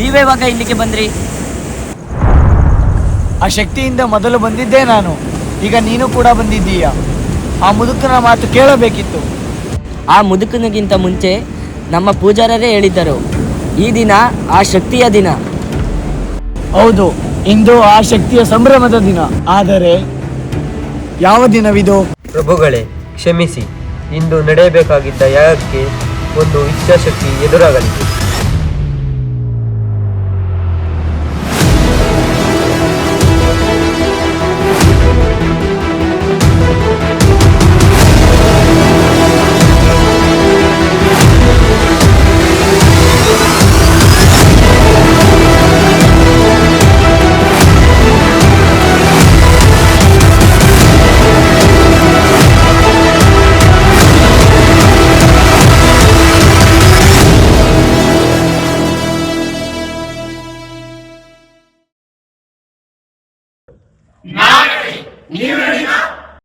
ನೀವೇವಾಗ ಇಲ್ಲಿಗೆ ಬಂದ್ರಿ? ಆ ಶಕ್ತಿಯಿಂದ ಮೊದಲು ಬಂದಿದ್ದೇ ನಾನು, ಈಗ ನೀನು ಕೂಡ ಬಂದಿದ್ದೀಯ. ಆ ಮುದುಕನ ಮಾತು ಕೇಳಬೇಕಿತ್ತು. ಆ ಮುದುಕನಿಗಿಂತ ಮುಂಚೆ ನಮ್ಮ ಪೂಜಾರರೇ ಹೇಳಿದ್ದರು, ಈ ದಿನ ಆ ಶಕ್ತಿಯ ದಿನ. ಹೌದು, ಇಂದು ಆ ಶಕ್ತಿಯ ಸಂಭ್ರಮದ ದಿನ. ಆದರೆ ಯಾವ ದಿನವಿದು? ಪ್ರಭುಗಳೇ ಕ್ಷಮಿಸಿ, ಇಂದು ನಡೆಯಬೇಕಾಗಿದ್ದ ಯಾಗಕ್ಕೆ ಒಂದು ಇಚ್ಛಾಶಕ್ತಿ ಎದುರಾಗಲಿದೆ.